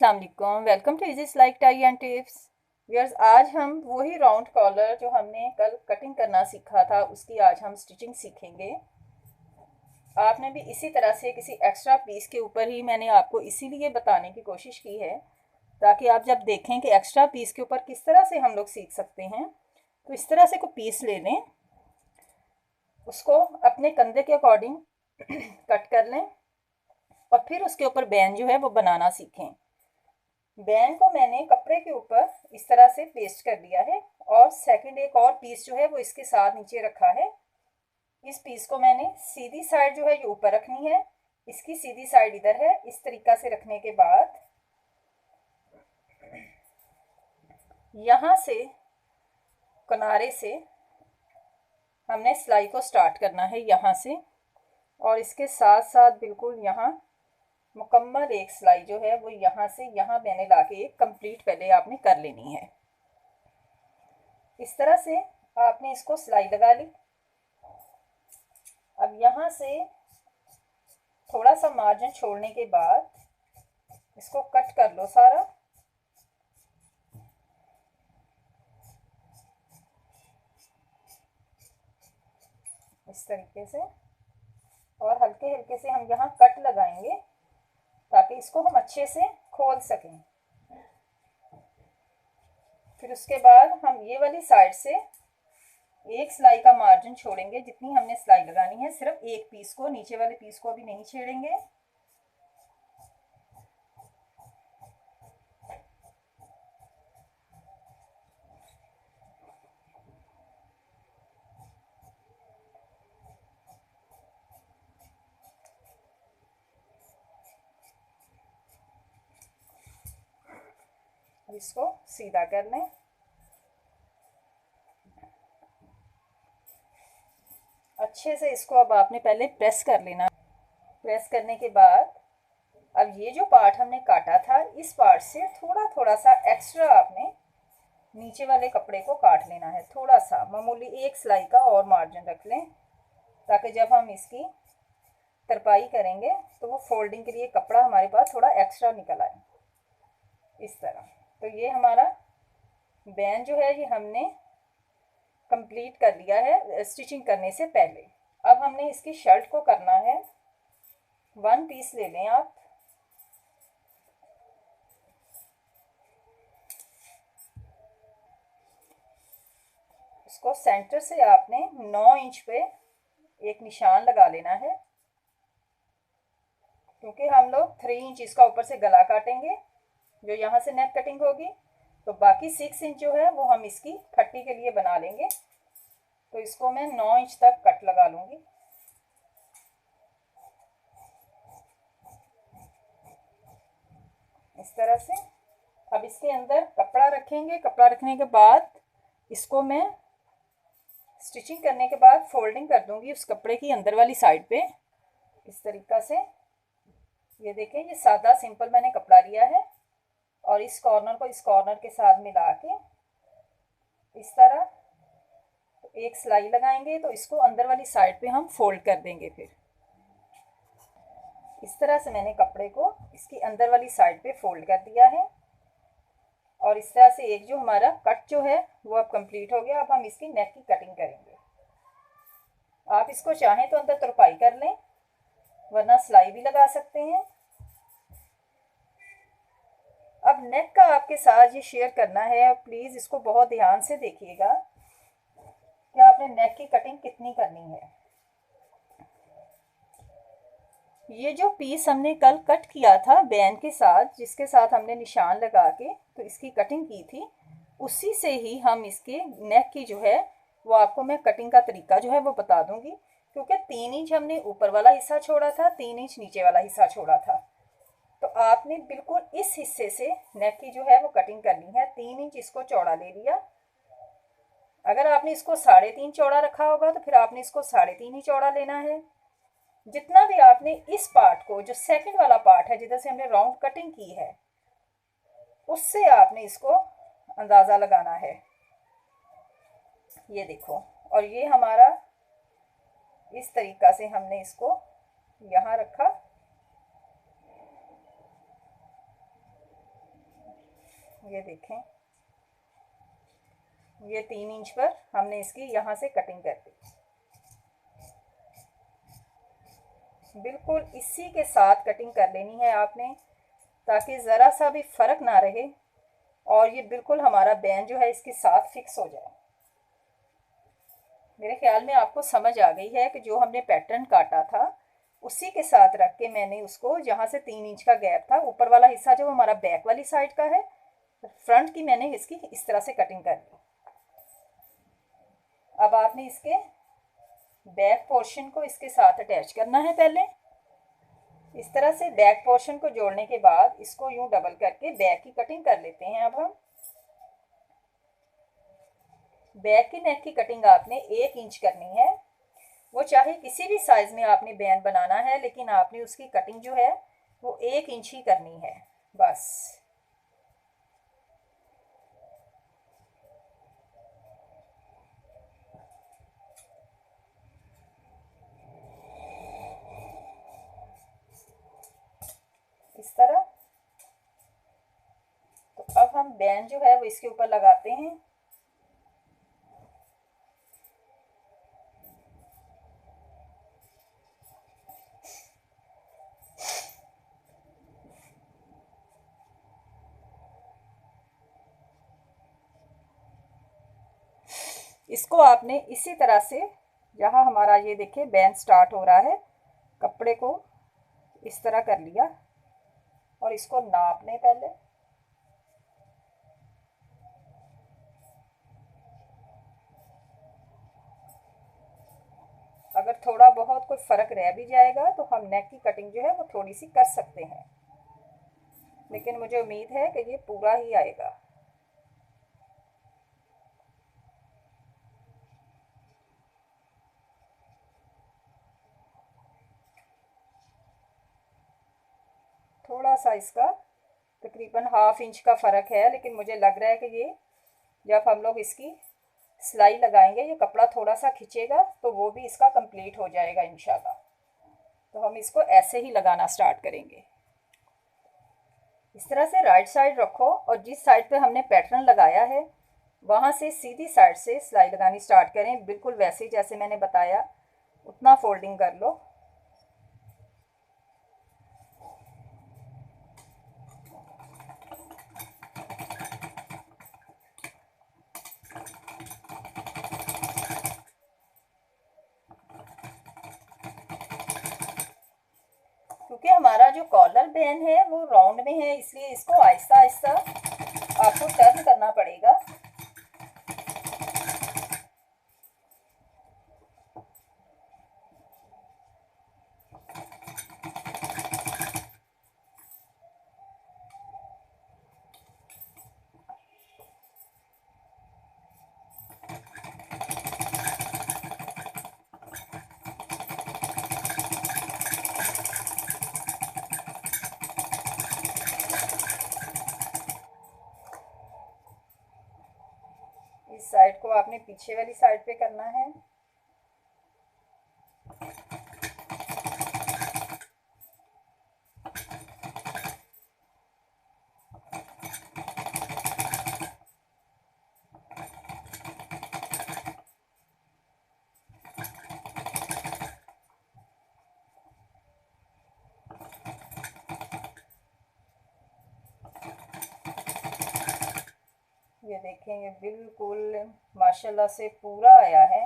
अस्सलाम वालेकुम, welcome to easy like tie and tips. Viewers, आज हम वही राउंड कॉलर जो हमने कल कटिंग करना सीखा था उसकी आज हम स्टिचिंग सीखेंगे। आपने भी इसी तरह से किसी एक्स्ट्रा पीस के ऊपर ही मैंने आपको इसीलिए बताने की कोशिश की है ताकि आप जब देखें कि एक्स्ट्रा पीस के ऊपर किस तरह से हम लोग सीख सकते हैं, तो इस तरह से कोई पीस ले लें, उसको अपने कंधे के अकॉर्डिंग कट कर लें और फिर उसके ऊपर बैन जो है वो बनाना सीखें। बैन को मैंने कपड़े के ऊपर इस तरह से पेस्ट कर दिया है और सेकंड एक और पीस जो है वो इसके साथ नीचे रखा है। इस पीस को मैंने सीधी साइड जो है ये ऊपर रखनी है, इसकी सीधी साइड इधर है। इस तरीका से रखने के बाद यहाँ से किनारे से हमने सिलाई को स्टार्ट करना है यहाँ से, और इसके साथ साथ बिल्कुल यहाँ मुकम्मल एक सिलाई जो है वो यहाँ से यहाँ मैंने लाके एक कंप्लीट पहले आपने कर लेनी है। इस तरह से आपने इसको सिलाई लगा ली। अब यहाँ से थोड़ा सा मार्जिन छोड़ने के बाद इसको कट कर लो सारा। इस तरीके से, और हल्के हल्के से हम यहाँ कट लगाएंगे ताकि इसको हम अच्छे से खोल सकें। फिर उसके बाद हम ये वाली साइड से एक सिलाई का मार्जिन छोड़ेंगे, जितनी हमने सिलाई लगानी है, सिर्फ एक पीस को, नीचे वाले पीस को अभी नहीं छेड़ेंगे। इसको सीधा कर लें। अच्छे से इसको अब आपने पहले प्रेस कर लेना। प्रेस करने के बाद अब ये जो पार्ट हमने काटा था, इस पार्ट से थोड़ा थोड़ा सा एक्स्ट्रा आपने नीचे वाले कपड़े को काट लेना है। थोड़ा सा मामूली एक सिलाई का और मार्जिन रख लें ताकि जब हम इसकी तरपाई करेंगे तो वो फोल्डिंग के लिए कपड़ा हमारे पास थोड़ा एक्स्ट्रा निकल आए। इस तरह तो ये हमारा बैन जो है ये हमने कंप्लीट कर लिया है स्टिचिंग करने से पहले। अब हमने इसकी शर्ट को करना है। वन पीस ले लें आप। इसको सेंटर से आपने 9 इंच पे एक निशान लगा लेना है, क्योंकि हम लोग 3 इंच इसका ऊपर से गला काटेंगे जो यहाँ से नेक कटिंग होगी, तो बाकी 6 इंच जो है वो हम इसकी पट्टी के लिए बना लेंगे। तो इसको मैं 9 इंच तक कट लगा लूँगी। इस तरह से अब इसके अंदर कपड़ा रखेंगे। कपड़ा रखने के बाद इसको मैं स्टिचिंग करने के बाद फोल्डिंग कर दूंगी उस कपड़े की अंदर वाली साइड पे। इस तरीका से ये देखें, ये सादा सिंपल मैंने कपड़ा लिया है और इस कॉर्नर को इस कॉर्नर के साथ मिला के इस तरह एक सिलाई लगाएंगे, तो इसको अंदर वाली साइड पे हम फोल्ड कर देंगे। फिर इस तरह से मैंने कपड़े को इसकी अंदर वाली साइड पे फोल्ड कर दिया है और इस तरह से एक जो हमारा कट जो है वो अब कंप्लीट हो गया। अब हम इसकी नेक की कटिंग करेंगे। आप इसको चाहें तो अंदर तुरपाई कर लें, वरना सिलाई भी लगा सकते हैं। अब नेक का आपके साथ ये शेयर करना है और प्लीज़ इसको बहुत ध्यान से देखिएगा कि आपने नेक की कटिंग कितनी करनी है। ये जो पीस हमने कल कट किया था बैन के साथ, जिसके साथ हमने निशान लगा के तो इसकी कटिंग की थी, उसी से ही हम इसके नेक की जो है वो आपको मैं कटिंग का तरीका जो है वो बता दूंगी। क्योंकि 3 इंच हमने ऊपर वाला हिस्सा छोड़ा था, 3 इंच नीचे वाला हिस्सा छोड़ा था, तो आपने बिल्कुल इस हिस्से से नेक की जो है वो कटिंग करनी है। 3 इंच इसको चौड़ा ले लिया। अगर आपने इसको 3.5 चौड़ा रखा होगा तो फिर आपने इसको 3.5 ही चौड़ा लेना है। जितना भी आपने इस पार्ट को, जो सेकंड वाला पार्ट है जिधर से हमने राउंड कटिंग की है, उससे आपने इसको अंदाज़ा लगाना है। ये देखो, और ये हमारा इस तरीका से हमने इसको यहाँ रखा ये देखें, ये 3 इंच पर हमने इसकी यहाँ से कटिंग कर दी। बिल्कुल इसी के साथ कटिंग कर लेनी है आपने, ताकि ज़रा सा भी फ़र्क ना रहे और ये बिल्कुल हमारा बैन जो है इसके साथ फिक्स हो जाए। मेरे ख्याल में आपको समझ आ गई है कि जो हमने पैटर्न काटा था उसी के साथ रख के मैंने उसको, जहाँ से 3 इंच का गैप था, ऊपर वाला हिस्सा जो हमारा बैक वाली साइड का है, फ्रंट की मैंने इसकी इस तरह से कटिंग कर ली। अब आपने इसके बैक पोर्शन को इसके साथ अटैच करना है। पहले इस तरह से बैक पोर्शन को जोड़ने के बाद इसको यूं डबल करके बैक की कटिंग कर लेते हैं। अब हम बैक की नेक की कटिंग आपने 1 इंच करनी है। वो चाहे किसी भी साइज में आपने बैन बनाना है, लेकिन आपने उसकी कटिंग जो है वो 1 इंच ही करनी है बस। इस तरह। तो अब हम बैन जो है वो इसके ऊपर लगाते हैं। इसको आपने इसी तरह से, जहाँ हमारा ये देखिए बैन स्टार्ट हो रहा है, कपड़े को इस तरह कर लिया और इसको नाप लें पहले। अगर थोड़ा बहुत कोई फ़र्क रह भी जाएगा तो हम नेक की कटिंग जो है वो थोड़ी सी कर सकते हैं, लेकिन मुझे उम्मीद है कि ये पूरा ही आएगा। थोड़ा सा इसका तकरीबन ½ इंच का फ़र्क है, लेकिन मुझे लग रहा है कि ये जब हम लोग इसकी सिलाई लगाएंगे ये कपड़ा थोड़ा सा खिंचेगा तो वो भी इसका कंप्लीट हो जाएगा इंशाल्लाह। तो हम इसको ऐसे ही लगाना स्टार्ट करेंगे। इस तरह से राइट साइड रखो और जिस साइड पे हमने पैटर्न लगाया है वहाँ से सीधी साइड से सिलाई लगानी स्टार्ट करें। बिल्कुल वैसे ही जैसे मैंने बताया उतना फोल्डिंग कर लो। क्योंकि हमारा जो कॉलर बैन है वो राउंड में है, इसलिए इसको आहिस्ता आहिस्ता आपको टर्न करना पड़ेगा। इस साइड को आपने पीछे वाली साइड पे करना है। ये देखें, ये बिल्कुल माशाल्लाह से पूरा आया है।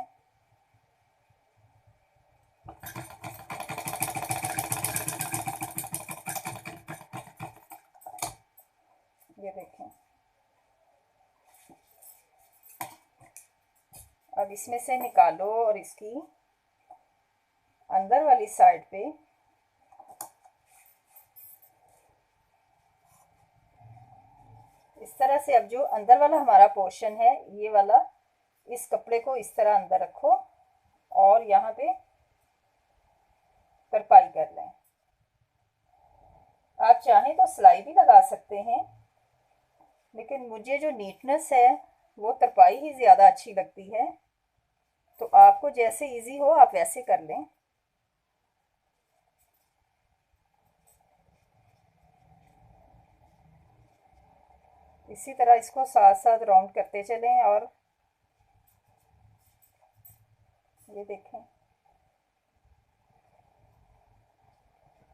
ये देखें। अब इसमें से निकालो और इसकी अंदर वाली साइड पे इस तरह से, अब जो अंदर वाला हमारा पोर्शन है ये वाला, इस कपड़े को इस तरह अंदर रखो और यहाँ पे तरपाई कर लें। आप चाहें तो सिलाई भी लगा सकते हैं, लेकिन मुझे जो नीटनेस है वो तरपाई ही ज़्यादा अच्छी लगती है। तो आपको जैसे इजी हो आप वैसे कर लें। इसी तरह इसको साथ साथ राउंड करते चलें। और ये देखें,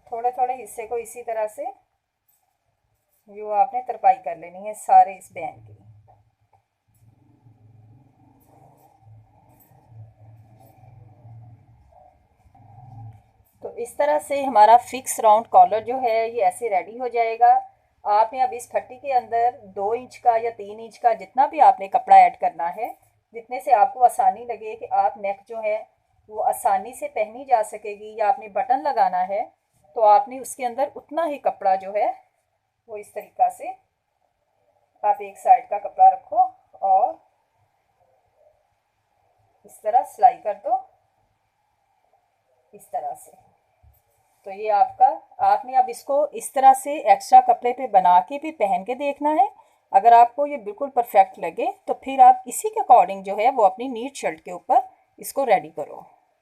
थोड़े थोड़े हिस्से को इसी तरह से जो आपने तरपाई कर लेनी है सारे इस बैंड की। तो इस तरह से हमारा फिक्स राउंड कॉलर जो है ये ऐसे रेडी हो जाएगा। आपने अब इस पट्टी के अंदर 2 इंच का या 3 इंच का जितना भी आपने कपड़ा ऐड करना है, जितने से आपको आसानी लगे कि आप नेक जो है वो आसानी से पहनी जा सकेगी, या आपने बटन लगाना है तो आपने उसके अंदर उतना ही कपड़ा जो है वो इस तरीक़ा से आप एक साइड का कपड़ा रखो और इस तरह सिलाई कर दो इस तरह से। तो ये आपका, आपने अब इसको इस तरह से एक्स्ट्रा कपड़े पे बना के भी पहन के देखना है। अगर आपको ये बिल्कुल परफेक्ट लगे तो फिर आप इसी के अकॉर्डिंग जो है वो अपनी नीट शर्ट के ऊपर इसको रेडी करो।